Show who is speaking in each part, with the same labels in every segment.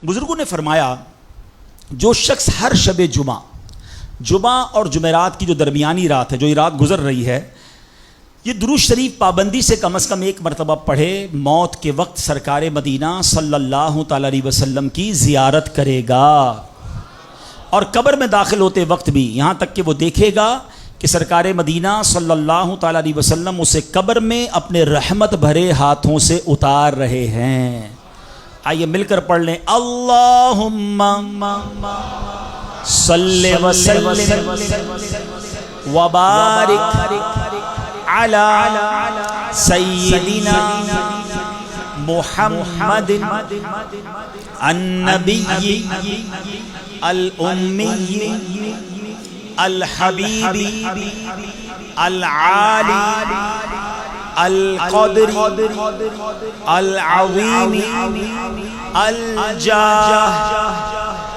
Speaker 1: بزرگوں نے فرمایا جو شخص ہر شب جمعہ اور جمعرات کی جو درمیانی رات ہے، جو یہ رات گزر رہی ہے، یہ درود شریف پابندی سے کم از کم ایک مرتبہ پڑھے، موت کے وقت سرکار مدینہ صلی اللہ تعالی علیہ وسلم کی زیارت کرے گا، اور قبر میں داخل ہوتے وقت بھی یہاں تک کہ وہ دیکھے گا کہ سرکار مدینہ صلی اللہ تعالی علیہ وسلم اسے قبر میں اپنے رحمت بھرے ہاتھوں سے اتار رہے ہیں۔ آئیے مل کر پڑھ لیں، اللہم صلی وسلم وبارک علی سیدنا محمد النبی الامی الحبیب العالی القدر العظیم الجاہ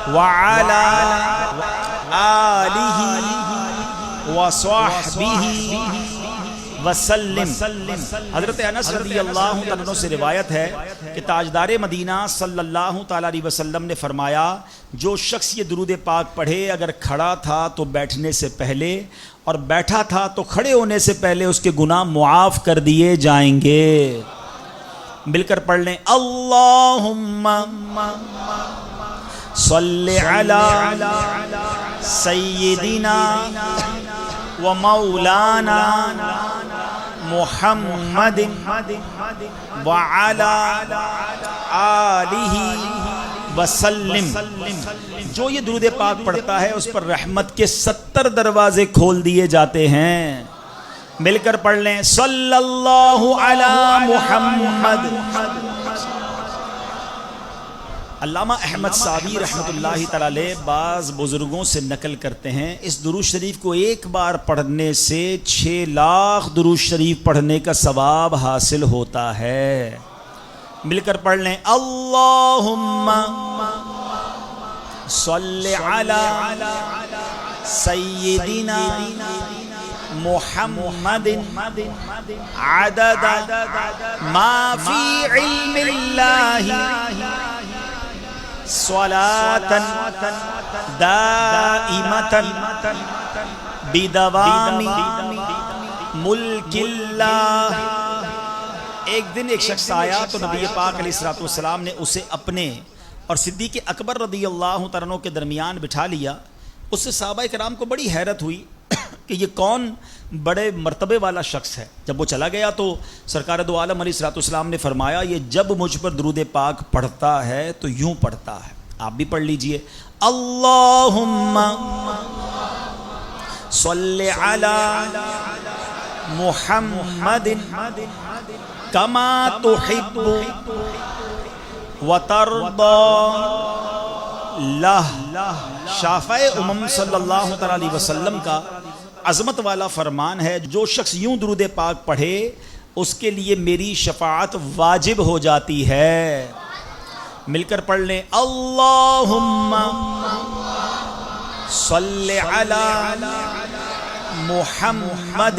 Speaker 1: وعلی آلہ وصحبہ وسلم۔ حضرت انس رضی اللہ تعالیٰ عنہ سے روایت ہے کہ تاجدار مدینہ صلی اللہ تعالیٰ علیہ وسلم نے فرمایا، جو شخص یہ درود پاک پڑھے، اگر کھڑا تھا تو بیٹھنے سے پہلے، اور بیٹھا تھا تو کھڑے ہونے سے پہلے اس کے گناہ معاف کر دیے جائیں گے۔ مل کر پڑھ لیں، اللہم صلی علی سیدنا و مولانا محمد وعلی آلہ وسلم۔ جو یہ درود پاک پڑھتا ہے اس پر رحمت کے 70 دروازے کھول دیے جاتے ہیں۔ مل کر پڑھ لیں، صلی اللہ علی محمد۔ علامہ احمد صابی رحمۃ اللہ تعالی علیہ بعض بزرگوں سے نقل کرتے ہیں، اس درود شریف کو ایک بار پڑھنے سے 6 لاکھ درود شریف پڑھنے کا ثواب حاصل ہوتا ہے۔ مل کر پڑھ لیں، اللہم صلی علی سیدنا محمد عدد ما فی علم اللہ صلاة دائمة بدوام ملک اللہ۔ ایک دن ایک شخص آیا تو نبی پاک علیہ السلام نے اسے اپنے اور صدیق اکبر رضی اللہ تعالیٰ عنہ کے درمیان بٹھا لیا۔ اس سے صحابہ کرام کو بڑی حیرت ہوئی کہ یہ کون بڑے مرتبے والا شخص ہے۔ جب وہ چلا گیا تو سرکار دو عالم علیہ السلام نے فرمایا، یہ جب مجھ پر درود پاک پڑھتا ہے تو یوں پڑھتا ہے، آپ بھی پڑھ لیجئے، اللہم صلی علی محمد کما تحب وترضى لہ۔ شافع امم صلی اللہ تعالی علیہ وسلم کا عظمت والا فرمان ہے، جو شخص یوں درود پاک پڑھے اس کے لیے میری شفاعت واجب ہو جاتی ہے۔ مل کر پڑھ لیں، اللہم صلی علی محمد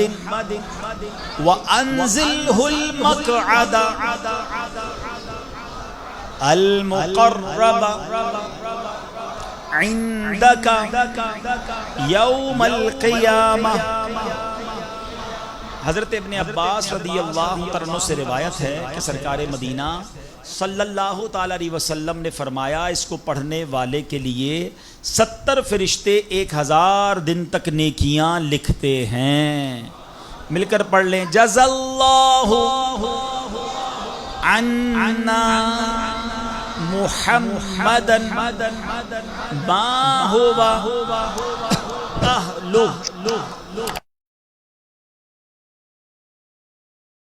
Speaker 1: وانزلہ المقعد المقرب عندک یوم القیامہ۔ حضرت ابن عباس رضی اللہ عنہ سے روایت ہے کہ سرکار مدینہ صلی اللہ تعالی علیہ وسلم نے فرمایا، اس کو پڑھنے والے کے لیے 70 فرشتے 1000 دن تک نیکیاں لکھتے ہیں۔ مل کر پڑھ لیں، جزا اللہ عنا محمدا ما هو اہلہ۔